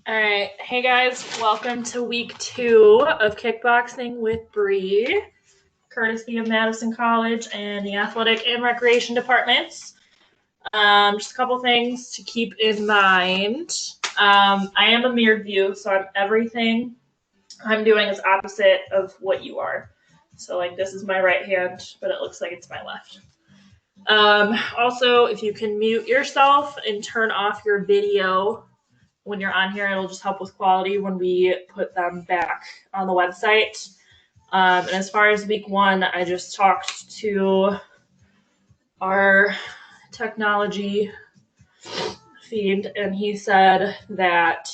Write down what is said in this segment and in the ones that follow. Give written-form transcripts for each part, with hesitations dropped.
All right. Hey guys, welcome to week 2 of kickboxing with Bree, courtesy of Madison College and the athletic and recreation departments. Just a couple things to keep in mind. I am a mirrored view, so everything I'm doing is opposite of what you are. So like this is my right hand, but it looks like it's my left. Also, if you can mute yourself and turn off your video when you're on here, it'll just help with quality when we put them back on the website. And as far as week 1, I just talked to our technology feed, and he said that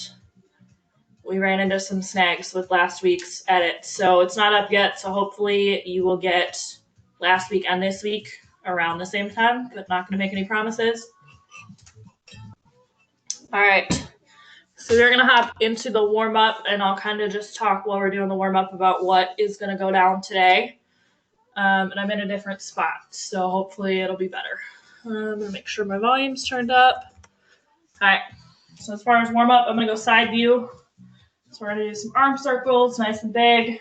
we ran into some snags with last week's edit. So it's not up yet, so hopefully you will get last week and this week around the same time, but not going to make any promises. All right. So we're going to hop into the warm-up, and I'll kind of just talk while we're doing the warm-up about what is going to go down today. And I'm in a different spot, so hopefully it'll be better. I'm going to make sure my volume's turned up. All right. So as far as warm-up, I'm going to go side view. So we're going to do some arm circles, nice and big.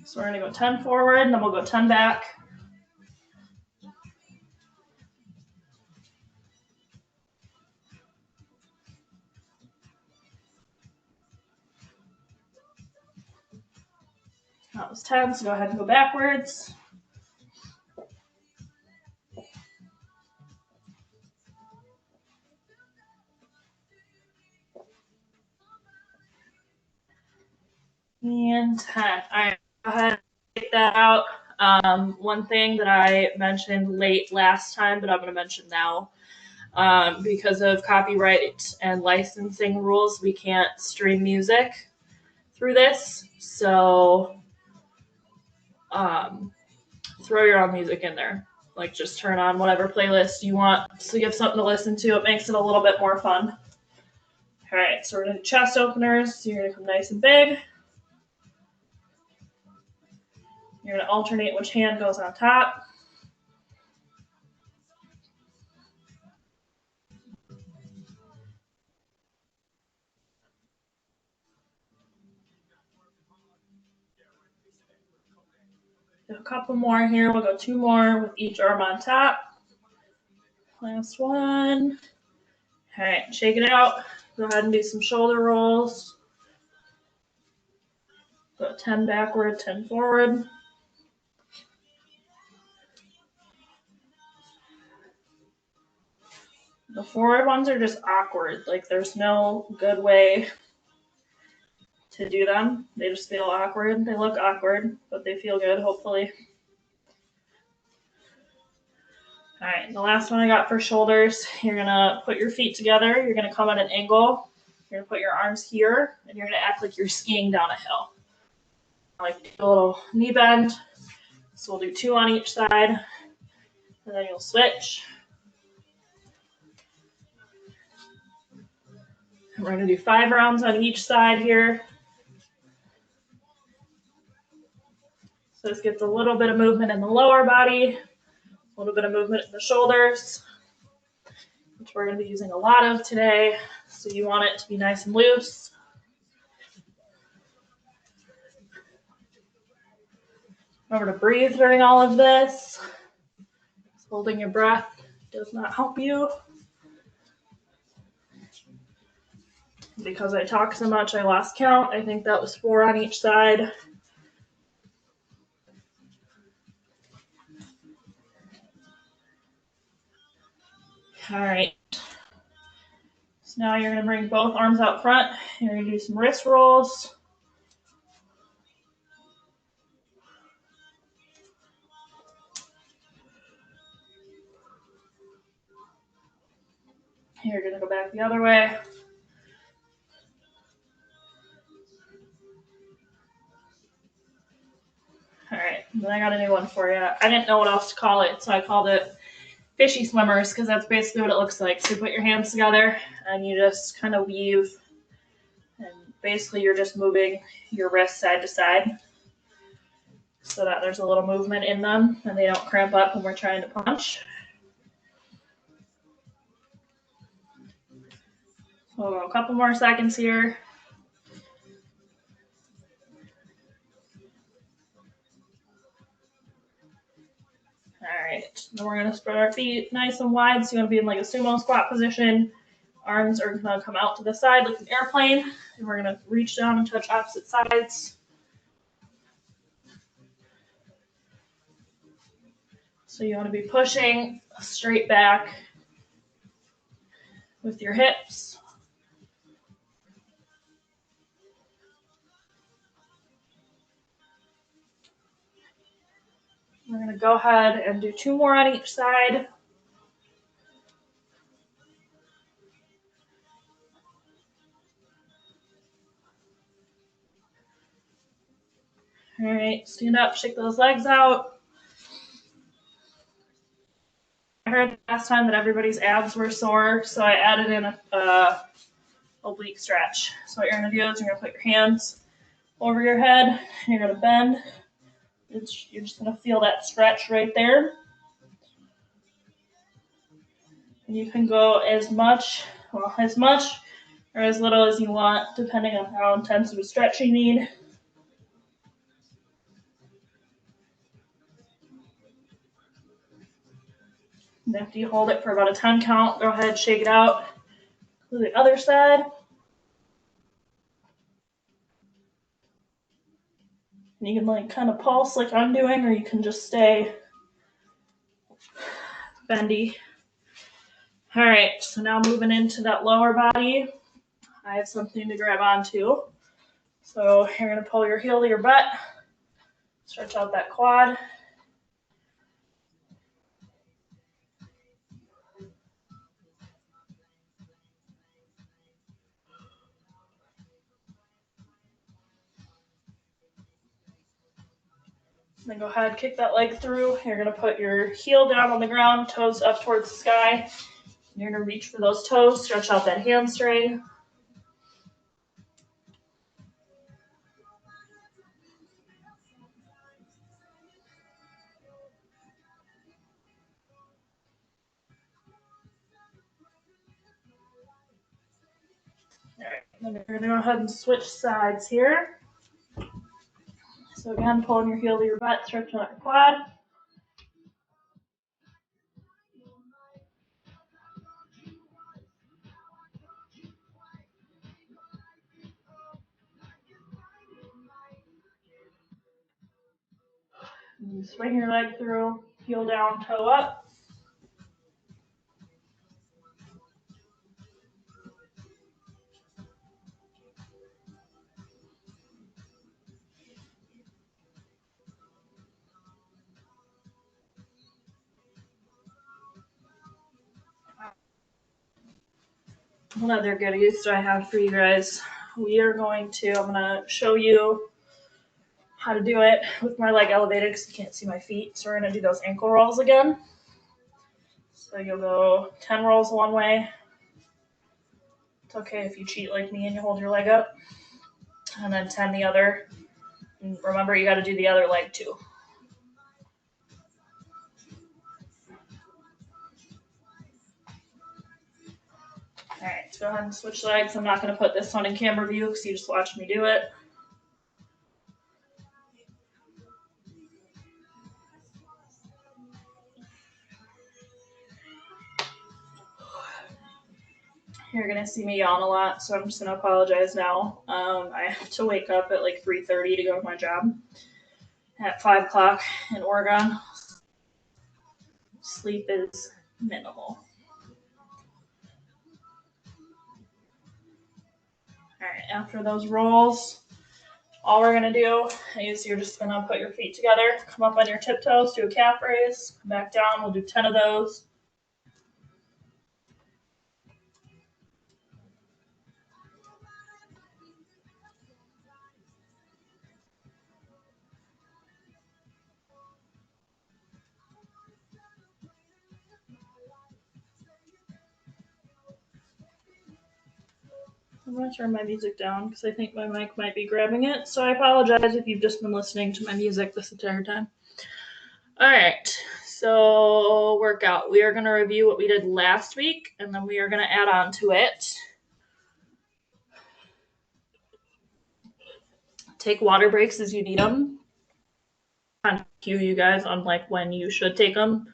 So we're going to go 10 forward, and then we'll go 10 back. That was 10, so go ahead and go backwards. And 10. All right, go ahead and take that out. One thing that I mentioned late last time, but I'm going to mention now, because of copyright and licensing rules, we can't stream music through this. So throw your own music in there. Like just turn on whatever playlist you want so you have something to listen to. It makes it a little bit more fun. All right, so we're going to do chest openers. So you're going to come nice and big. You're going to alternate which hand goes on top. Do a couple more here. We'll go 2 more with each arm on top. Last one. All right, shake it out. Go ahead and do some shoulder rolls. Go 10 backward, 10 forward. The forward ones are just awkward. Like there's no good way to do them. They just feel awkward. They look awkward, but they feel good, hopefully. All right, the last one I got for shoulders, you're gonna put your feet together. You're gonna come at an angle. You're gonna put your arms here, and you're gonna act like you're skiing down a hill. Like a little knee bend. So we'll do 2 on each side, and then you'll switch. And we're gonna do 5 rounds on each side here. So this gets a little bit of movement in the lower body, a little bit of movement in the shoulders, which we're going to be using a lot of today. So you want it to be nice and loose. Remember to breathe during all of this. Holding your breath does not help you. Because I talk so much, I lost count. I think that was 4 on each side. All right. So now you're going to bring both arms out front. You're going to do some wrist rolls. You're going to go back the other way. All right, then I got a new one for you. I didn't know what else to call it, so I called it Fishy Swimmers, because that's basically what it looks like. So you put your hands together, and you just kind of weave, and basically you're just moving your wrists side to side so that there's a little movement in them, and they don't cramp up when we're trying to punch. We'll go a couple more seconds here. All right, then we're gonna spread our feet nice and wide. So you wanna be in like a sumo squat position. Arms are gonna come out to the side like an airplane. And we're gonna reach down and touch opposite sides. So you wanna be pushing straight back with your hips. We're gonna go ahead and do 2 more on each side. All right, stand up, shake those legs out. I heard last time that everybody's abs were sore, so I added in a oblique stretch. So what you're gonna do is you're gonna put your hands over your head, and you're gonna bend. You're just gonna feel that stretch right there. And you can go as much or as little as you want, depending on how intense of a stretch you need. And after you hold it for about a 10 count, go ahead, shake it out to the other side. And you can like kind of pulse like I'm doing, or you can just stay bendy. All right, so now moving into that lower body, I have something to grab onto. So you're gonna pull your heel to your butt, stretch out that quad. Then go ahead, kick that leg through. You're gonna put your heel down on the ground, toes up towards the sky. You're gonna reach for those toes, stretch out that hamstring. All right, then you're gonna go ahead and switch sides here. So again, pulling your heel to your butt, stretching out your quad. And you swing your leg through, heel down, toe up. Another goodies I have for you guys. I'm gonna show you how to do it with my leg elevated because you can't see my feet. So we're gonna do those ankle rolls again. So you'll go 10 rolls one way. It's okay if you cheat like me and you hold your leg up. And then 10 the other. And remember, you gotta do the other leg too. All right, so go ahead and switch legs. I'm not gonna put this one in camera view because you just watched me do it. You're gonna see me yawn a lot, so I'm just gonna apologize now. I have to wake up at like 3:30 to go to my job at 5 o'clock in Oregon. Sleep is minimal. All right, after those rolls, all we're gonna do is you're just gonna put your feet together, come up on your tiptoes, do a calf raise, come back down. We'll do 10 of those. I'm gonna turn my music down because I think my mic might be grabbing it. So I apologize if you've just been listening to my music this entire time. All right, so workout. We are gonna review what we did last week, and then we are gonna add on to it. Take water breaks as you need them. Kind of cue you guys on like when you should take them.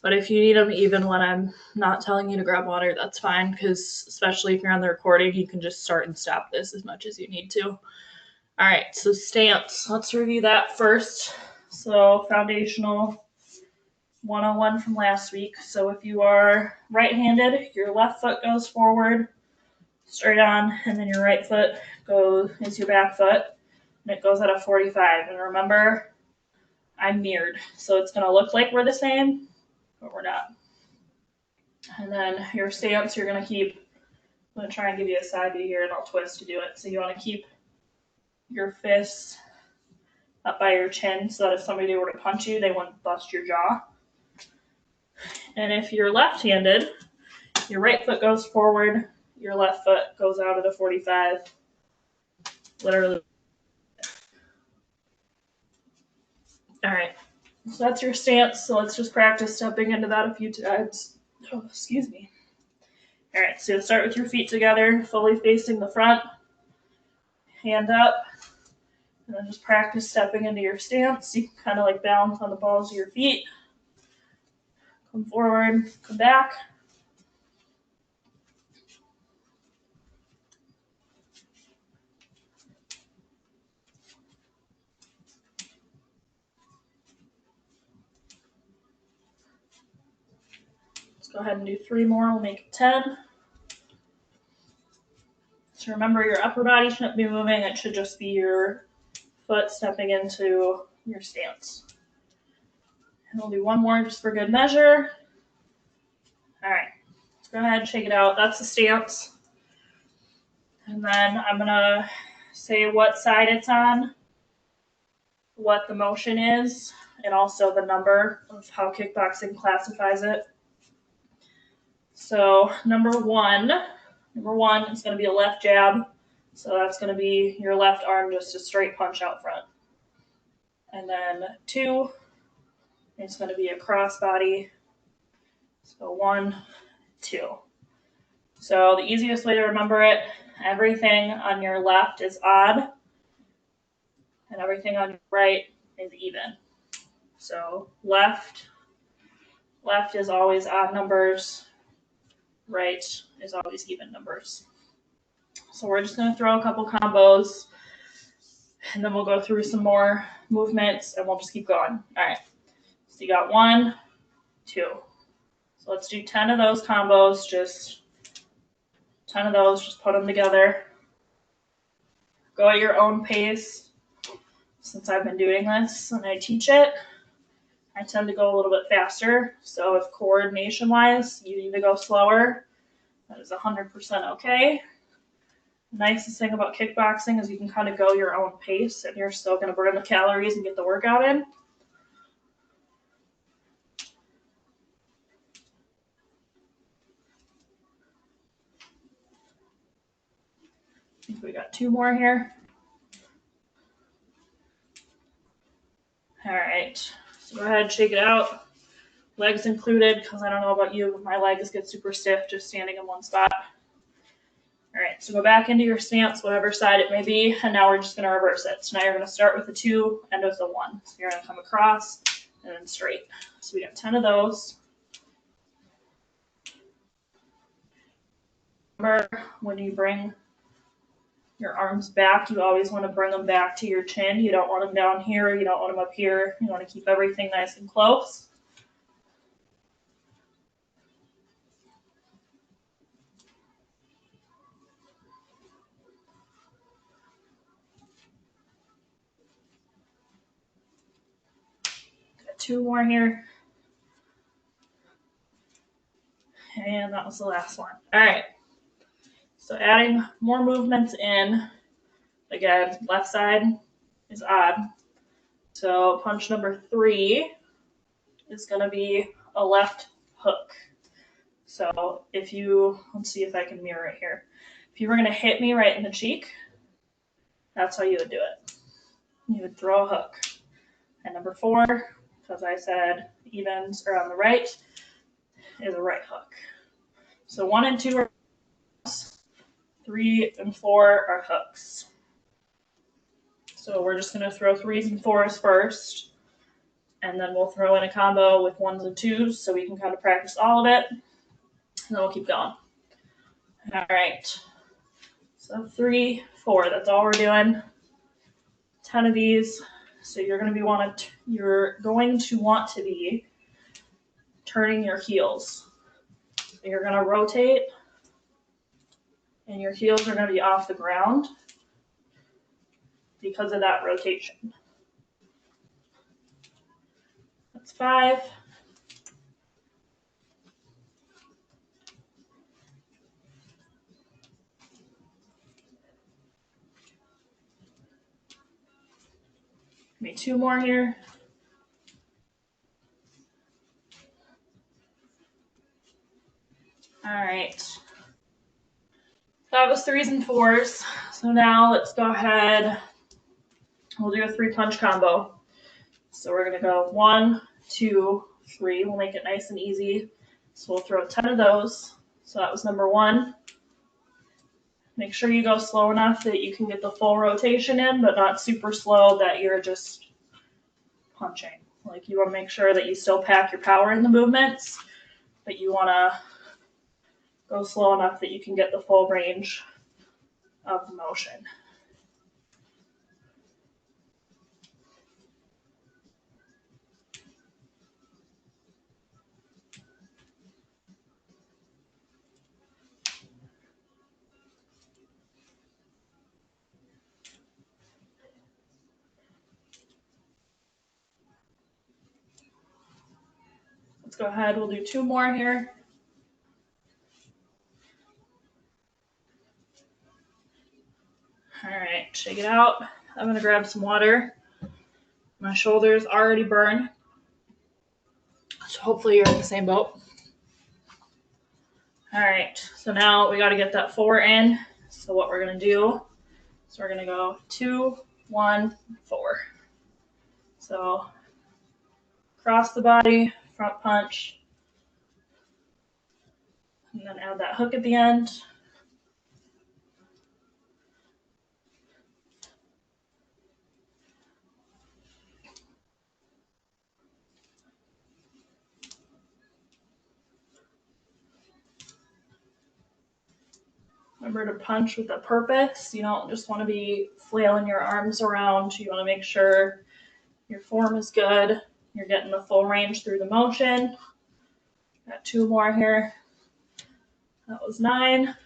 But if you need them, even when I'm not telling you to grab water, that's fine. Because especially if you're on the recording, you can just start and stop this as much as you need to. All right, so stance. Let's review that first. So foundational 101 from last week. So if you are right-handed, your left foot goes forward, straight on, and then your right foot is your back foot, and it goes at a 45. And remember, I'm mirrored, so it's going to look like we're the same, but we're not. And then your stance, you're going to keep, I'm going to try and give you a side view here, and I'll twist to do it. So you want to keep your fists up by your chin so that if somebody were to punch you, they wouldn't bust your jaw. And if you're left-handed, your right foot goes forward, your left foot goes out at a 45. Literally. All right. So that's your stance. So let's just practice stepping into that a few times. Oh, excuse me. All right. So you'll start with your feet together, fully facing the front, hand up, and then just practice stepping into your stance. You can kind of like balance on the balls of your feet. Come forward, come back. Let's go ahead and do 3 more. We'll make it 10. So remember, your upper body shouldn't be moving. It should just be your foot stepping into your stance. And we'll do 1 more just for good measure. All right. Let's go ahead and shake it out. That's the stance. And then I'm going to say what side it's on, what the motion is, and also the number of how kickboxing classifies it. So number one is going to be a left jab. So that's going to be your left arm, just a straight punch out front. And then 2 is going to be a crossbody. So 1, 2. So the easiest way to remember it, everything on your left is odd, and everything on your right is even. So left is always odd numbers, right is always even numbers. So we're just going to throw a couple combos, and then we'll go through some more movements, and we'll just keep going. All right. So you got 1, 2. So let's do 10 of those combos, just 10 of those, just put them together. Go at your own pace. Since I've been doing this and I teach it, I tend to go a little bit faster. So if coordination-wise you need to go slower, that is 100% okay. The nicest thing about kickboxing is you can kind of go your own pace and you're still going to burn the calories and get the workout in. I think we got 2 more here. All right, so go ahead and shake it out. Legs included, because I don't know about you, but my legs get super stiff just standing in one spot. All right, so go back into your stance, whatever side it may be, and now we're just going to reverse it. So now you're going to start with the 2, end with the 1. So you're going to come across and then straight. So we got 10 of those. Remember, when you bring your arms back, you always want to bring them back to your chin. You don't want them down here. You don't want them up here. You want to keep everything nice and close. Got 2 more here. And that was the last one. All right. So adding more movements in. Again, left side is odd. So punch number 3 is going to be a left hook. So if you, let's see if I can mirror it here. If you were going to hit me right in the cheek, that's how you would do it. You would throw a hook. And number 4, because I said evens are on the right, is a right hook. So 1 and 2 are hooks, 3 and 4 are hooks. So we're just going to throw 3s and 4s first, and then we'll throw in a combo with 1s and 2s so we can kind of practice all of it, and then we'll keep going. All right. So 3, 4, that's all we're doing. 10 of these. So you're going to want to be turning your heels. So you're going to rotate, and your heels are going to be off the ground because of that rotation. That's 5. Maybe 2 more here. All right. That was 3s and 4s. So now let's go ahead. We'll do a 3-punch combo. So we're going to go 1, 2, 3. We'll make it nice and easy. So we'll throw 10 of those. So that was number 1. Make sure you go slow enough that you can get the full rotation in, but not super slow that you're just punching. Like, you want to make sure that you still pack your power in the movements, but you want to go slow enough that you can get the full range of the motion. Let's go ahead. We'll do 2 more here. All right, shake it out. I'm going to grab some water. My shoulder's already burned, so hopefully you're in the same boat. All right, so now we got to get that 4 in. So what we're going to do is we're going to go 2, 1, 4. So cross the body, front punch, and then add that hook at the end. Remember to punch with a purpose. You don't just want to be flailing your arms around. You want to make sure your form is good. You're getting the full range through the motion. Got 2 more here. That was 9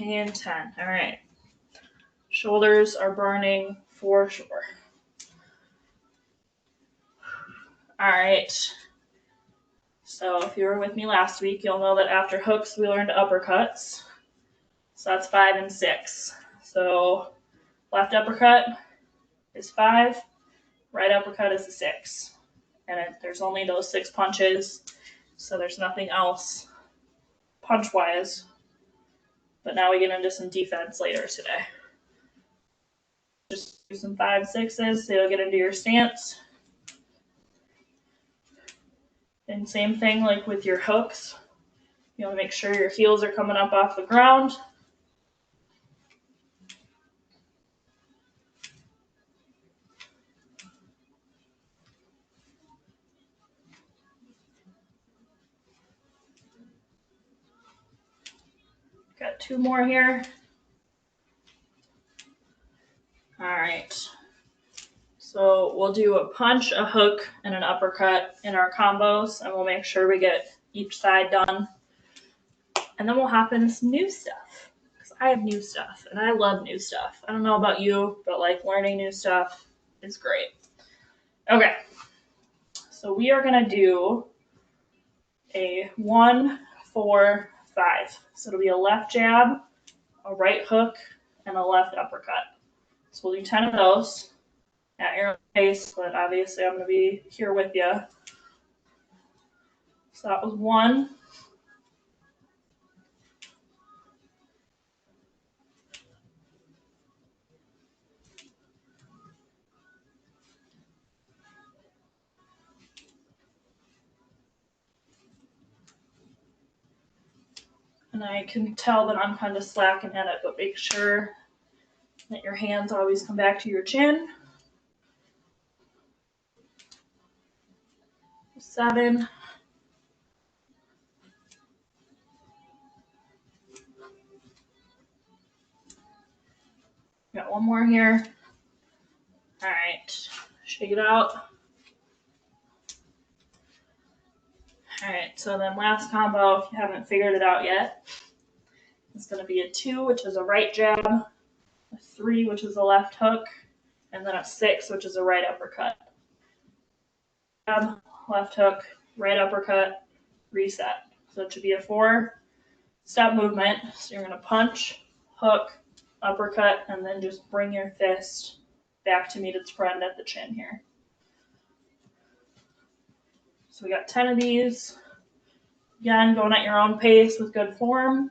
and 10. All right. Shoulders are burning for sure. All right. So if you were with me last week, you'll know that after hooks, we learned uppercuts. So that's 5 and 6. So left uppercut is 5, right uppercut is a 6. And there's only those 6 punches, so there's nothing else punch-wise. But now we get into some defense later today. Just do some 5, 6s, so you'll get into your stance. And same thing like with your hooks. You want to make sure your heels are coming up off the ground. Got 2 more here. All right. So we'll do a punch, a hook, and an uppercut in our combos, and we'll make sure we get each side done. And then we'll hop into some new stuff, because I have new stuff, and I love new stuff. I don't know about you, but like learning new stuff is great. Okay, so we are gonna do a 1, 4, 5. So it'll be a left jab, a right hook, and a left uppercut. So we'll do 10 of those at your own pace, but obviously I'm gonna be here with you. So that was 1. And I can tell that I'm kind of slacking at it, but make sure Let your hands always come back to your chin. 7. Got one more here. All right, shake it out. All right, so then last combo, if you haven't figured it out yet, it's going to be a 2, which is a right jab, a 3, which is a left hook, and then a 6, which is a right uppercut. Jab, left hook, right uppercut, reset. So it should be a 4-step movement. So you're going to punch, hook, uppercut, and then just bring your fist back to meet its friend at the chin here. So we got 10 of these. Again, going at your own pace with good form.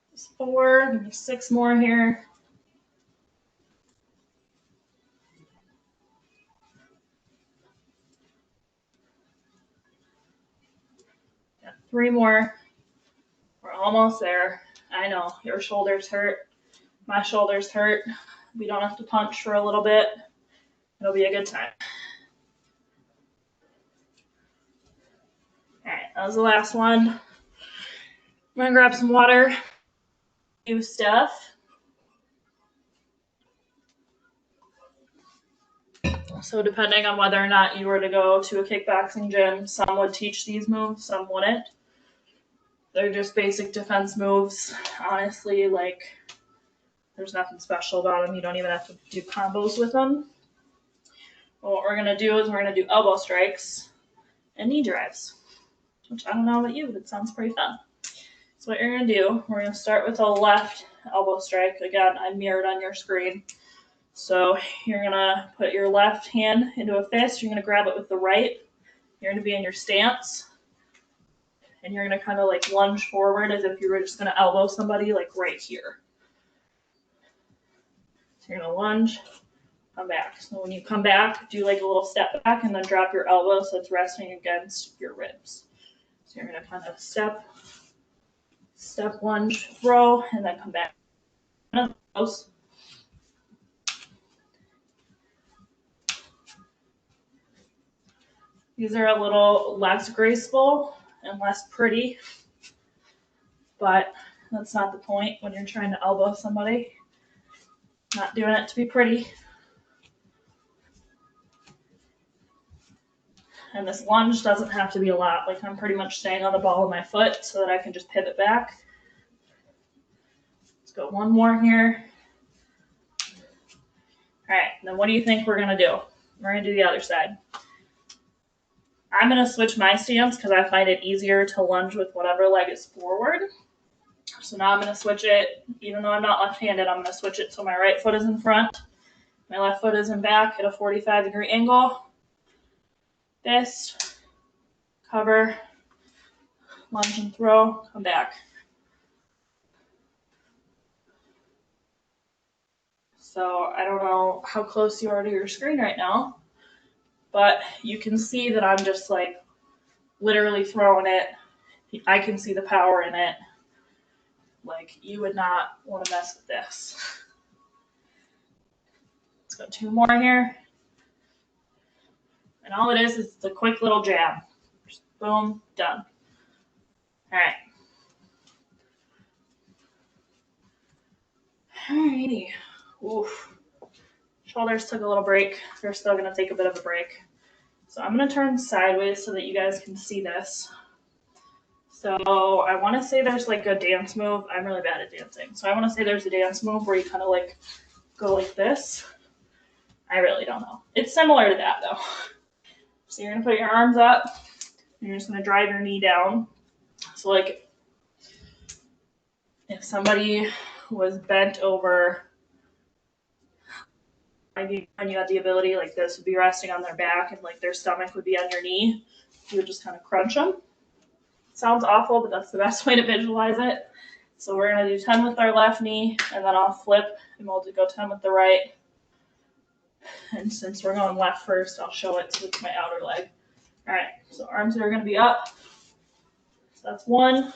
There's 4, give me 6 more here. Got 3 more. We're almost there. I know, your shoulders hurt. My shoulders hurt. We don't have to punch for a little bit. It'll be a good time. All right, that was the last one. I'm gonna grab some water. New stuff. So depending on whether or not you were to go to a kickboxing gym, some would teach these moves, some wouldn't. They're just basic defense moves. Honestly, like, there's nothing special about them. You don't even have to do combos with them. What we're gonna do is we're gonna do elbow strikes and knee drives, which I don't know about you, but it sounds pretty fun. So what you're gonna do, we're gonna start with a left elbow strike. Again, I mirrored on your screen. So you're gonna put your left hand into a fist. You're gonna grab it with the right. You're gonna be in your stance. And you're gonna kind of like lunge forward as if you were just gonna elbow somebody like right here. So you're gonna lunge, come back. So when you come back, do like a little step back and then drop your elbow so it's resting against your ribs. So you're gonna kind of step, lunge, throw, and then come back. These are a little less graceful and less pretty, but that's not the point when you're trying to elbow somebody. Not doing it to be pretty. And this lunge doesn't have to be a lot. Like, I'm pretty much staying on the ball of my foot so that I can just pivot back. Let's go one more here. All right, then what do you think we're gonna do? We're gonna do the other side. I'm gonna switch my stance because I find it easier to lunge with whatever leg is forward. So now I'm gonna switch it, even though I'm not left-handed, I'm gonna switch it so my right foot is in front. My left foot is in back at a 45-degree angle. Fist, cover, lunge and throw, come back. So I don't know how close you are to your screen right now, but you can see that I'm just like literally throwing it. I can see the power in it. Like, you would not want to mess with this. Let's go 2 more here. And all it is a quick little jab. Just boom, done. All right. Alrighty. Oof. Shoulders took a little break. They're still going to take a bit of a break. So I'm going to turn sideways so that you guys can see this. So I want to say there's like a dance move. I'm really bad at dancing. So I want to say there's a dance move where you kind of like go like this. I really don't know. It's similar to that though. So you're going to put your arms up. And you're just going to drive your knee down. So like if somebody was bent over and you had the ability, like this would be resting on their back and like their stomach would be on your knee, you would just kind of crunch them. Sounds awful, but that's the best way to visualize it. So we're going to do 10 with our left knee, and then I'll flip, and we'll go 10 with the right. And since we're going left first, I'll show it with my outer leg. All right, so arms are going to be up. So that's 1.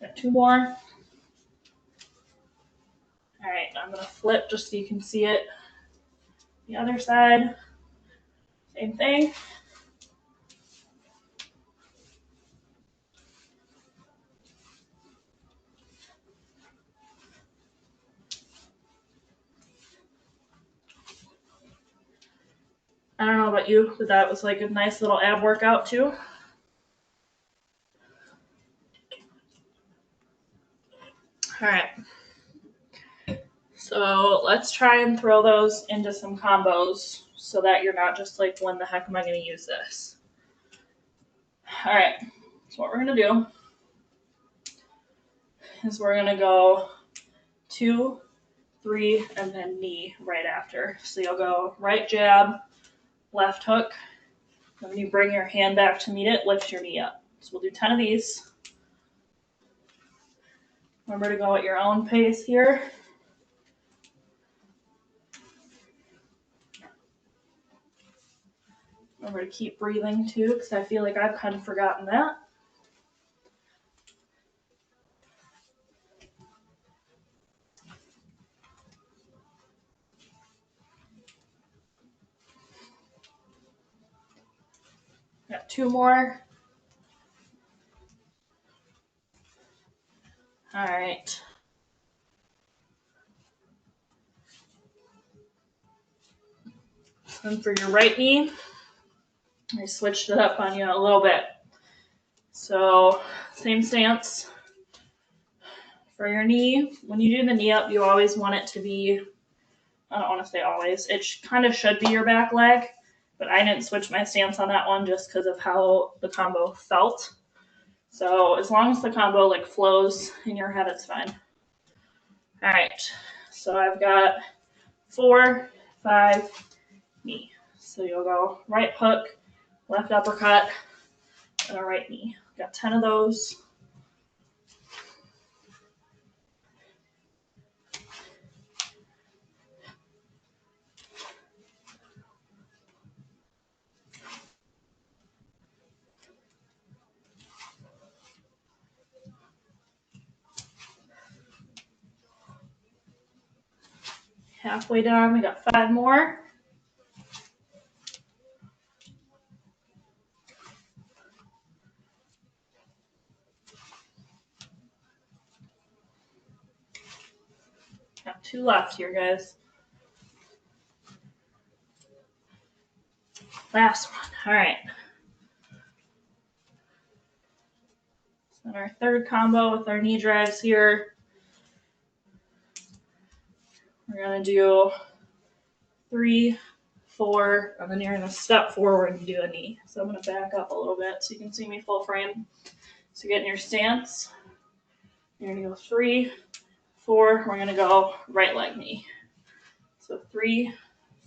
Got 2 more. All right, I'm going to flip just so you can see it. The other side, same thing. I don't know about you, but that was like a nice little ab workout too. All right. So let's try and throw those into some combos so that you're not just like, when the heck am I going to use this? All right. So what we're going to do is we're going to go 2, 3, and then knee right after. So you'll go right jab, left hook. And when you bring your hand back to meet it, lift your knee up. So we'll do 10 of these. Remember to go at your own pace here. Remember to keep breathing too, because I feel like I've kind of forgotten that. Got 2 more. All right. And for your right knee, I switched it up on you a little bit. So same stance. For your knee, when you do the knee up, you always want it to be, I don't want to say always, it kind of should be your back leg, but I didn't switch my stance on that one just because of how the combo felt. So as long as the combo like flows in your head, it's fine. All right, so I've got 4, 5, knee. So you'll go right hook, left uppercut, and a right knee. Got 10 of those. Halfway done, we got 5 more. Got 2 left here, guys. Last one. All right. So our third combo with our knee drives here. We're going to do 3, 4, and then you're going to step forward and do a knee. So I'm going to back up a little bit so you can see me full frame. So get in your stance. You're going to go 3, 4. We're going to go right leg knee. So 3,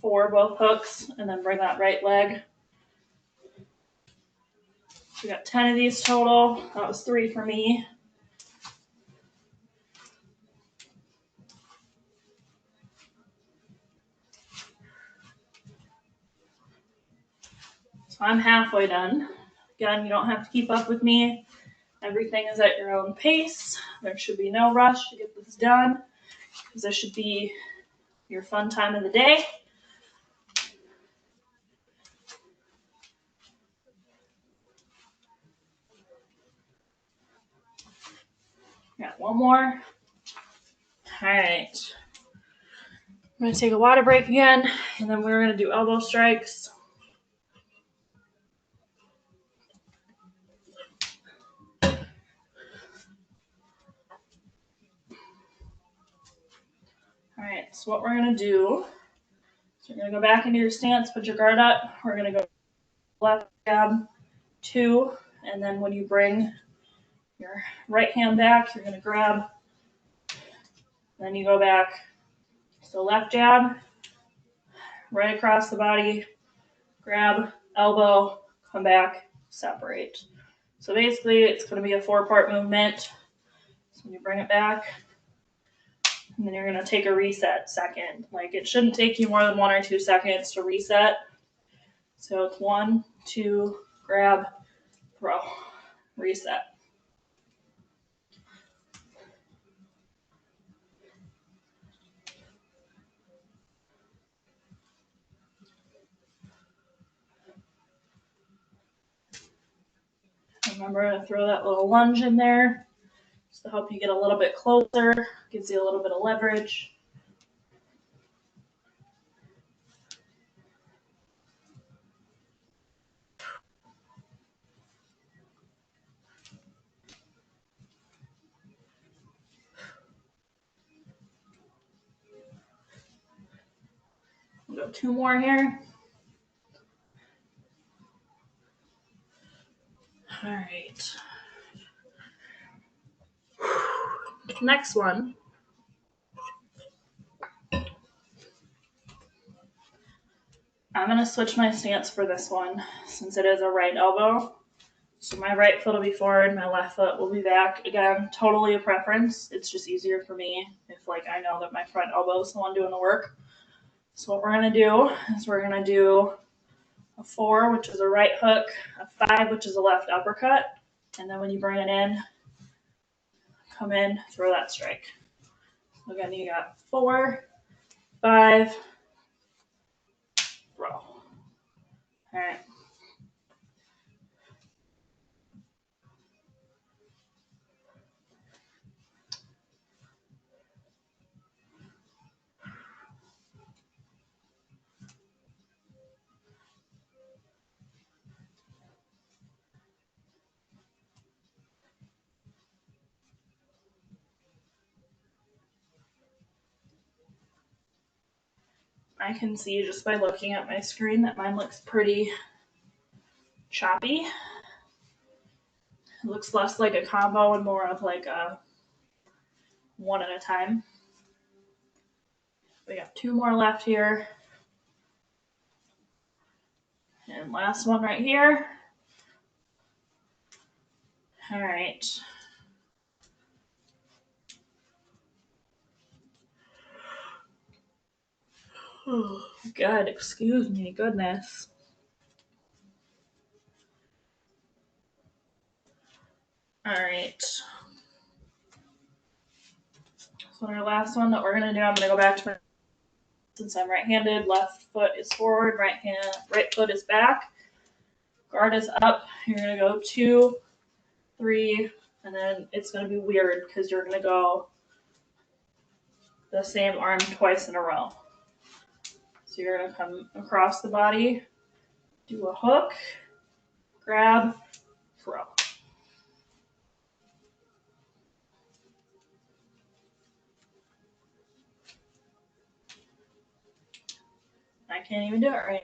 4, both hooks, and then bring that right leg. We got 10 of these total. That was 3 for me. So I'm halfway done. Again, you don't have to keep up with me. Everything is at your own pace. There should be no rush to get this done, because this should be your fun time of the day. Got 1 more. All right. I'm going to take a water break again, and then we're going to do elbow strikes. All right, so what we're going to do is you're going to go back into your stance, put your guard up. We're going to go left jab, 2, and then when you bring your right hand back, you're going to grab, then you go back. So left jab, right across the body, grab, elbow, come back, separate. So basically it's going to be a 4-part movement. So when you bring it back, and then you're going to take a reset second. Like it shouldn't take you more than 1 or 2 seconds to reset. So it's 1, 2, grab, throw, reset. Remember to throw that little lunge in there just to help you get a little bit closer, gives you a little bit of leverage. We'll go 2 more here. All right. Next one. I'm going to switch my stance for this one since it is a right elbow. So my right foot will be forward, my left foot will be back. Again, totally a preference. It's just easier for me if like I know that my front elbow is the one doing the work. So what we're going to do is we're going to do a 4, which is a right hook, a 5, which is a left uppercut. And then when you bring it in, come in, throw that strike. Again, you got 4, 5, throw. All right. I can see just by looking at my screen that mine looks pretty choppy. It looks less like a combo and more of like a one at a time. We got 2 more left here. And last one right here. All right. Oh, God, excuse me, goodness. All right. So our last one that we're gonna do, I'm gonna go back to my, since I'm right-handed, left foot is forward, right foot is back. Guard is up. You're gonna go 2, 3, and then it's gonna be weird because you're gonna go the same arm twice in a row. So you're gonna come across the body, do a hook, grab, throw. I can't even do it right.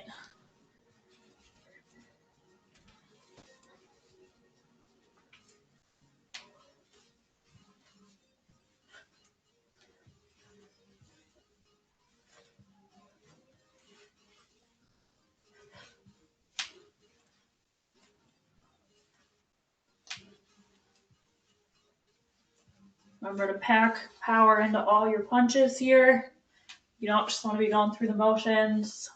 Remember to pack power into all your punches here. You don't just want to be going through the motions.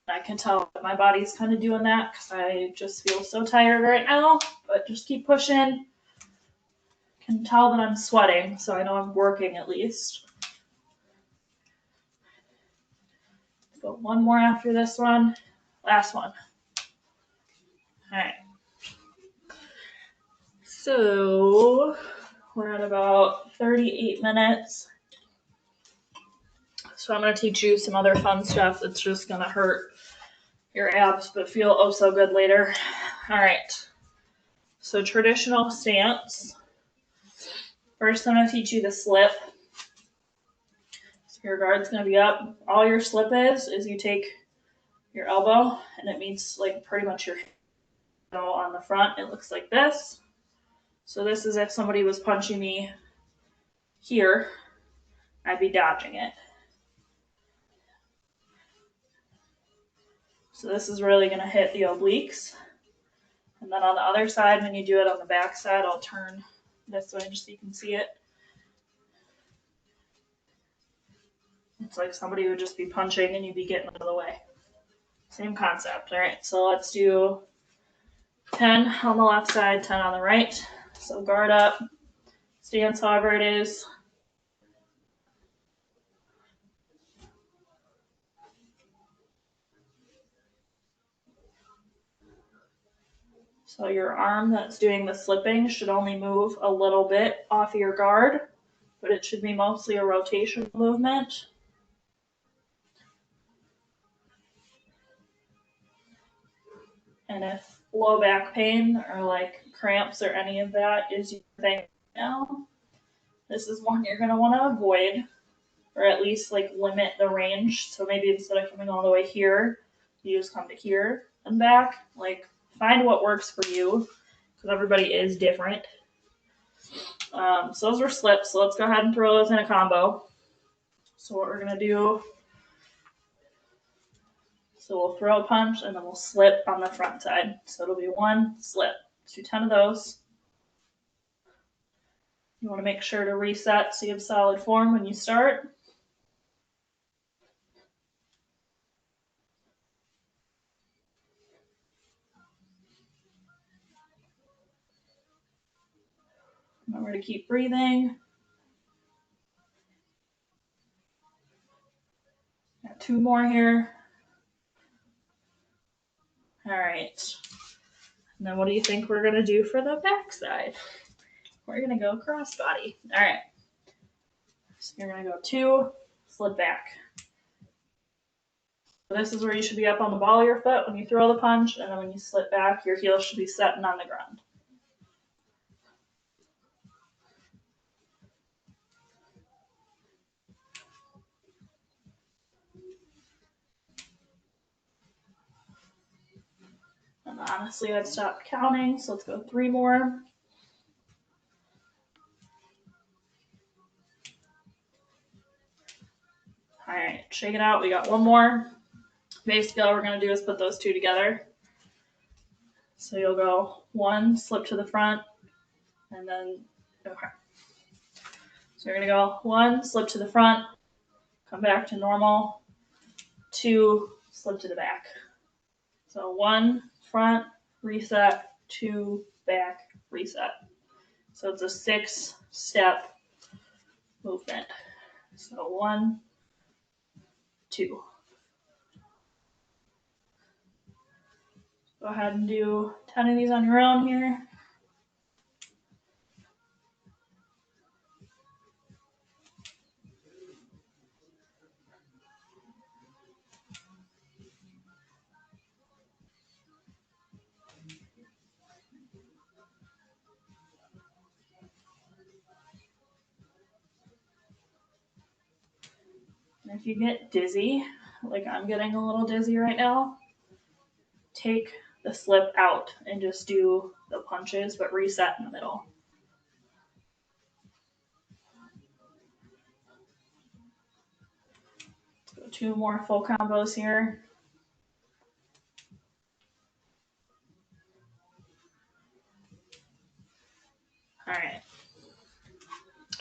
I can tell that my body's kind of doing that because I just feel so tired right now, but just keep pushing. Can tell that I'm sweating, so I know I'm working at least. Go 1 more after this one. Last one. All right. So we're at about 38 minutes. So I'm going to teach you some other fun stuff that's just going to hurt your abs, but feel oh so good later. All right. So traditional stance. First, I'm going to teach you the slip. So your guard's going to be up. All your slip is you take your elbow, and it meets like pretty much your elbow on the front. It looks like this. So this is if somebody was punching me here, I'd be dodging it. So this is really going to hit the obliques. And then on the other side, when you do it on the back side, I'll turn this way just so you can see it. It's like somebody would just be punching and you'd be getting out of the way. Same concept. All right, so let's do 10 on the left side, 10 on the right. So guard up, stance however it is. So your arm that's doing the slipping should only move a little bit off of your guard, but it should be mostly a rotational movement. And if low back pain or like cramps or any of that is your thing now, this is one you're going to want to avoid, or at least like limit the range. So maybe instead of coming all the way here, you just come to here and back. Like find what works for you, because everybody is different. So those were slips. So let's go ahead and throw those in a combo. So what we're going to do, so we'll throw a punch and then we'll slip on the front side. So it'll be one slip. Let's do 10 of those. You want to make sure to reset so you have solid form when you start. Remember to keep breathing. Got 2 more here. All right. And then what do you think we're going to do for the back side? We're going to go crossbody. All right. So you're going to go 2, slip back. So this is where you should be up on the ball of your foot when you throw the punch, and then when you slip back, your heel should be setting on the ground. And honestly, I've stopped counting, so let's go 3 more. All right, shake it out. We got 1 more. Basically, all we're going to do is put those 2 together. So you'll go 1, slip to the front, and then, okay. So you're going to go 1, slip to the front, come back to normal, 2, slip to the back. So 1, front, reset, 2, back, reset. So it's a 6-step movement. So 1, 2. Go ahead and do 10 of these on your own here. And if you get dizzy, like I'm getting a little dizzy right now, take the slip out and just do the punches, but reset in the middle. Let's go 2 more full combos here. All right.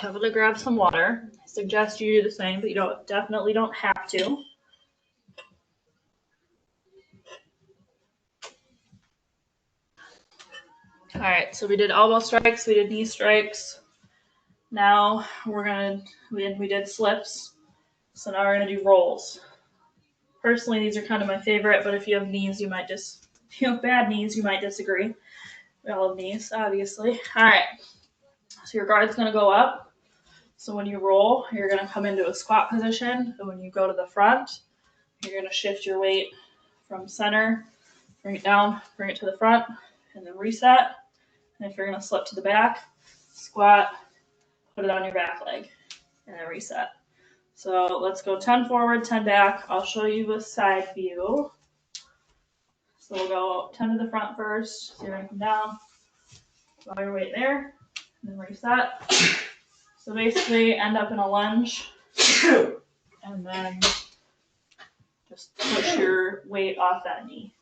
I'm going to grab some water. I suggest you do the same, but you definitely don't have to. All right, so we did elbow strikes, we did knee strikes. Now we did slips. So now we're gonna do rolls. Personally, these are kind of my favorite, but if you have knees, if you have bad knees, you might disagree. We all have knees, obviously. All right, so your guard's gonna go up. So when you roll, you're gonna come into a squat position. And when you go to the front, you're gonna shift your weight from center, bring it down, bring it to the front, and then reset. And if you're going to slip to the back, squat, put it on your back leg, and then reset. So let's go 10 forward, 10 back. I'll show you a side view. So we'll go 10 to the front first. So you're going to come down, draw your weight there, and then reset. So basically end up in a lunge, and then Just push your weight off that knee.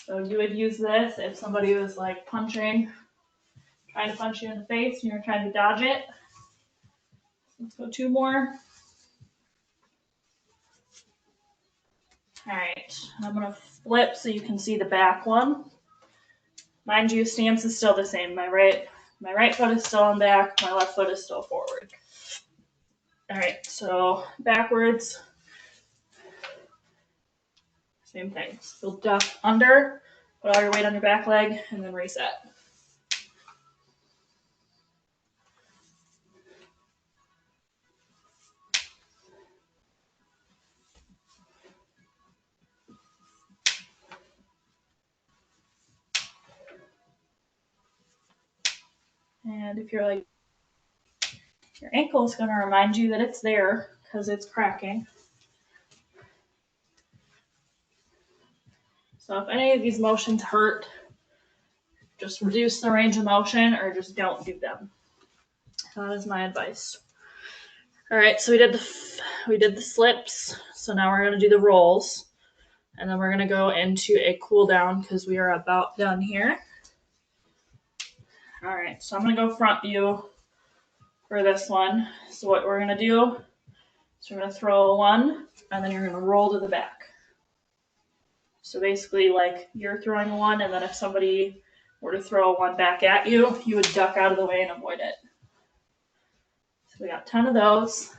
So you would use this if somebody was like trying to punch you in the face and you're trying to dodge it. Let's go 2 more. All right, I'm gonna flip so you can see the back one. Mind you, stance is still the same. My right foot is still on back, my left foot is still forward. All right, so backwards, same thing. So duck under, put all your weight on your back leg, and then reset. And if you're like, your ankle is gonna remind you that it's there because it's cracking. So if any of these motions hurt, just reduce the range of motion or just don't do them. That is my advice. All right, so we did the slips. So now we're gonna do the rolls, and then we're gonna go into a cool down because we are about done here. All right, so I'm gonna go front view for this one. So what we're gonna do is we're gonna throw a 1, and then you're gonna roll to the back. So basically, like you're throwing a 1, and then if somebody were to throw a 1 back at you, you would duck out of the way and avoid it. So we got 10 of those.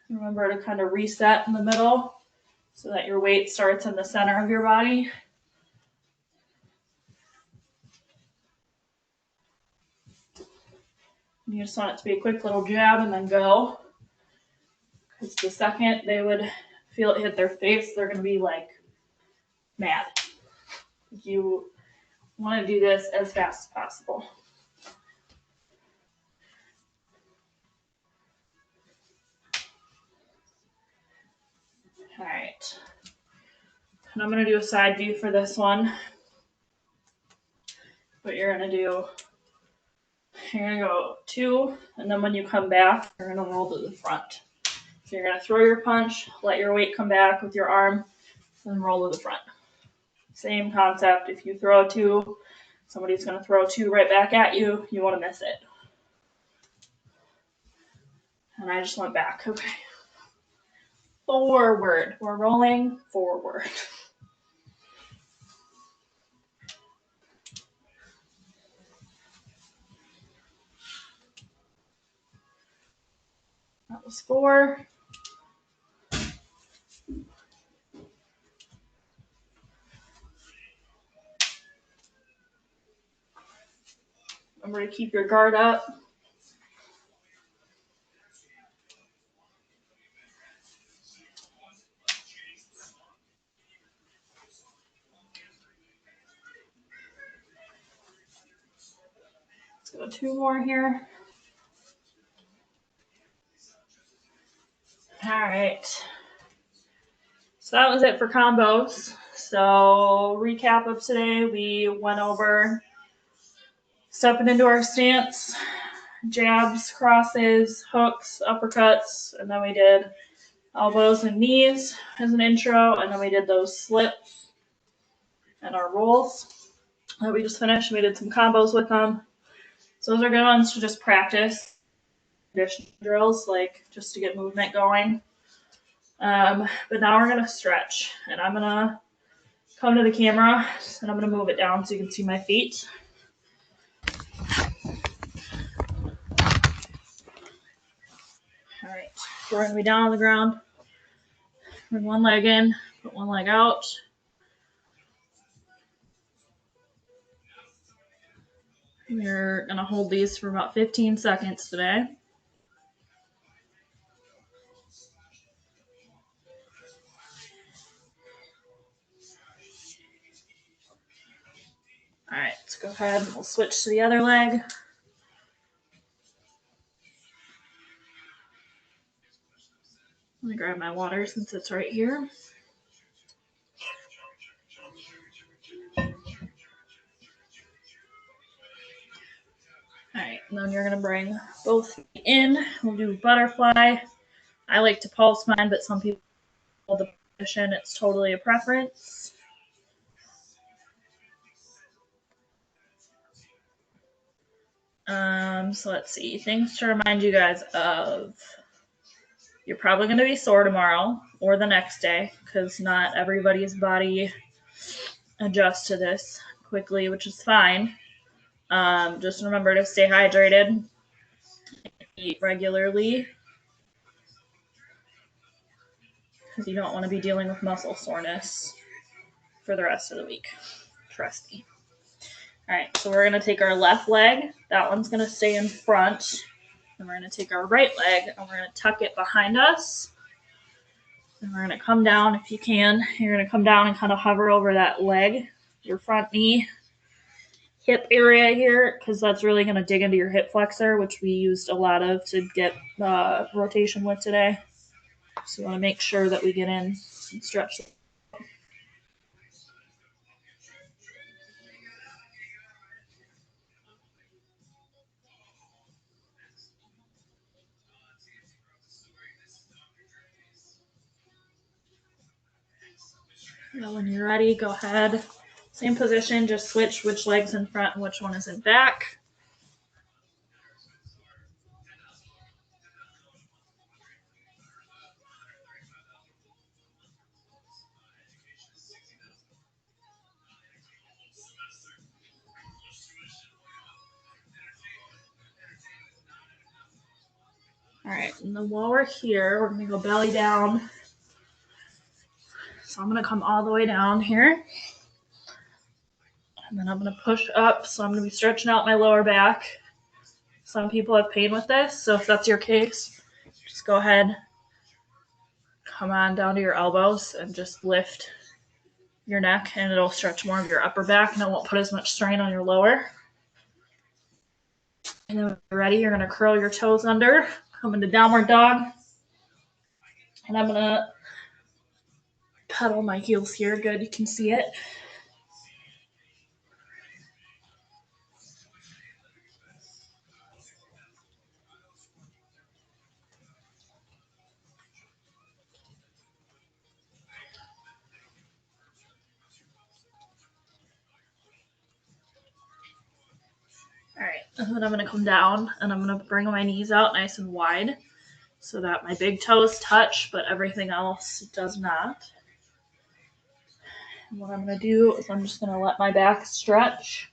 Remember to kind of reset in the middle so that your weight starts in the center of your body. You just want it to be a quick little jab and then go. Because the second they would feel it hit their face, they're going to be like mad. You want to do this as fast as possible. All right. And I'm going to do a side view for this one. What you're going to do, you're going to go 2, and then when you come back, you're going to roll to the front. So you're going to throw your punch, let your weight come back with your arm, and roll to the front. Same concept. If you throw a 2, somebody's going to throw a 2 right back at you. You want to miss it. And I just went back. Okay. Forward. We're rolling forward. That was 4. Remember to keep your guard up. Let's go 2 more here. All right. So that was it for combos. So recap of today, we went over stepping into our stance, jabs, crosses, hooks, uppercuts, and then we did elbows and knees as an intro, and then we did those slips and our rolls that we just finished. We did some combos with them. So those are good ones to just practice conditioning drills, like just to get movement going. But now we're gonna stretch, and I'm gonna come to the camera and I'm gonna move it down so you can see my feet. All right, we're gonna be down on the ground. Bring one leg in, put one leg out. We're gonna hold these for about 15 seconds today. All right, let's go ahead and we'll switch to the other leg. Let me grab my water since it's right here. Alright, and then you're going to bring both feet in. We'll do butterfly. I like to pulse mine, but some people the position. It's totally a preference. So let's see. Things to remind you guys of. You're probably going to be sore tomorrow or the next day because not everybody's body adjusts to this quickly, which is fine. Just remember to stay hydrated, eat regularly, because you don't want to be dealing with muscle soreness for the rest of the week. Trust me. All right, so we're going to take our left leg. That one's going to stay in front. And we're going to take our right leg and we're going to tuck it behind us. And we're going to come down if you can. You're going to come down and kind of hover over that leg, your front knee, hip area here, because that's really going to dig into your hip flexor, which we used a lot of to get rotation with today. So you want to make sure that we get in and stretch. Now when you're ready, go ahead. Same position, just switch which leg's in front and which one is in back. All right, and then while we're here, we're going to go belly down. So I'm going to come all the way down here. And then I'm going to push up. So I'm going to be stretching out my lower back. Some people have pain with this. So if that's your case, just go ahead. Come on down to your elbows and just lift your neck. And it'll stretch more of your upper back. And it won't put as much strain on your lower. And then when you're ready, you're going to curl your toes under. Come into downward dog. And I'm going to pedal my heels here. Good, you can see it. All right, and then I'm going to come down and I'm going to bring my knees out nice and wide so that my big toes touch, but everything else does not. And what I'm going to do is I'm just going to let my back stretch.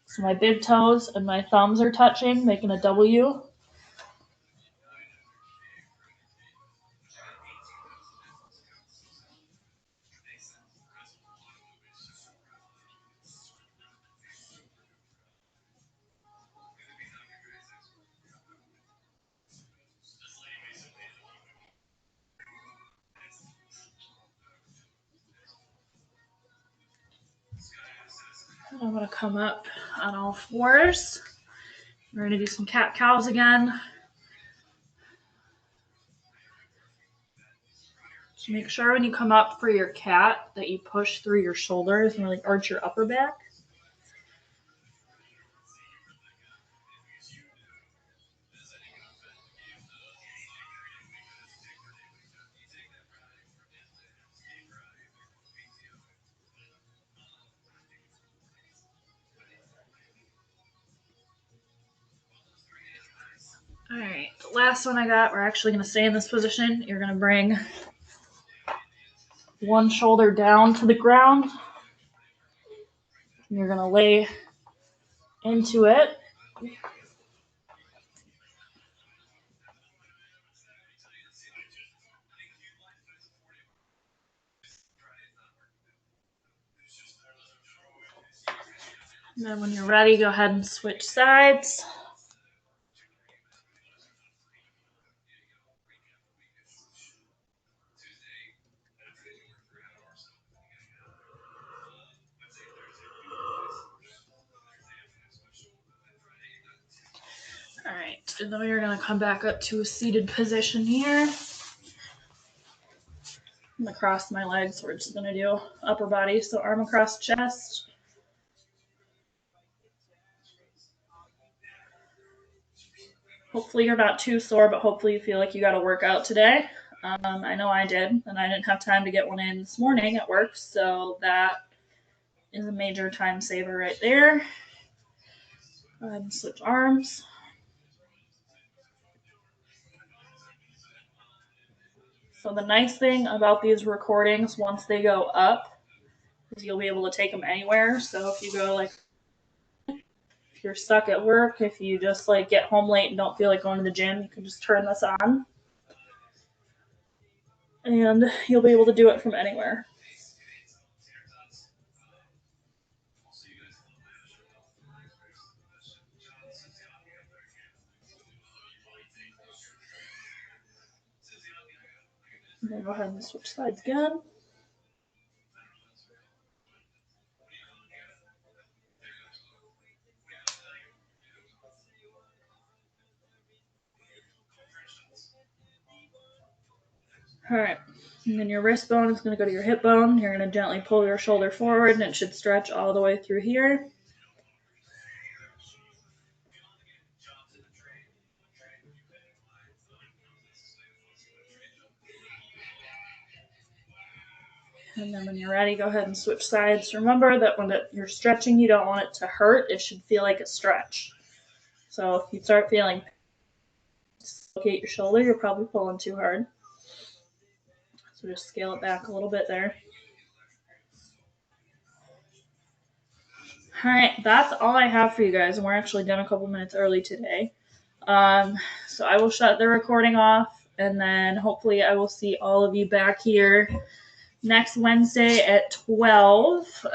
So my big toes and my thumbs are touching, making a W. And I'm going to come up on all fours. We're going to do some cat-cows again. So make sure when you come up for your cat that you push through your shoulders and really arch your upper back. All right, the last one I got, we're actually going to stay in this position. You're going to bring one shoulder down to the ground. And you're going to lay into it. And then when you're ready, go ahead and switch sides. All right, and then we're going to come back up to a seated position here. I'm gonna cross my legs. We're just gonna do upper body, so arm across chest. Hopefully you're not too sore, but hopefully you feel like you got a workout today. I know I did, and I didn't have time to get one in this morning at work, so that is a major time saver right there. Go ahead and switch arms. So the nice thing about these recordings, once they go up, is you'll be able to take them anywhere. So if you go like, if you're stuck at work, if you just like get home late and don't feel like going to the gym, you can just turn this on. And you'll be able to do it from anywhere. And then go ahead and switch sides again. All right, and then your wrist bone is going to go to your hip bone. You're going to gently pull your shoulder forward, and it should stretch all the way through here. And then when you're ready, go ahead and switch sides. Remember that when you're stretching, you don't want it to hurt. It should feel like a stretch. So if you start feeling, dislocate your shoulder, you're probably pulling too hard. So just scale it back a little bit there. All right, that's all I have for you guys, and we're actually done a couple minutes early today. So I will shut the recording off, and then hopefully I will see all of you back here next Wednesday at 12.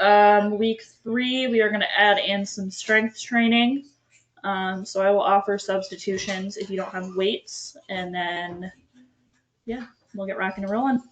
Week 3, we are going to add in some strength training. So I will offer substitutions if you don't have weights, and then, yeah, we'll get rocking and rolling.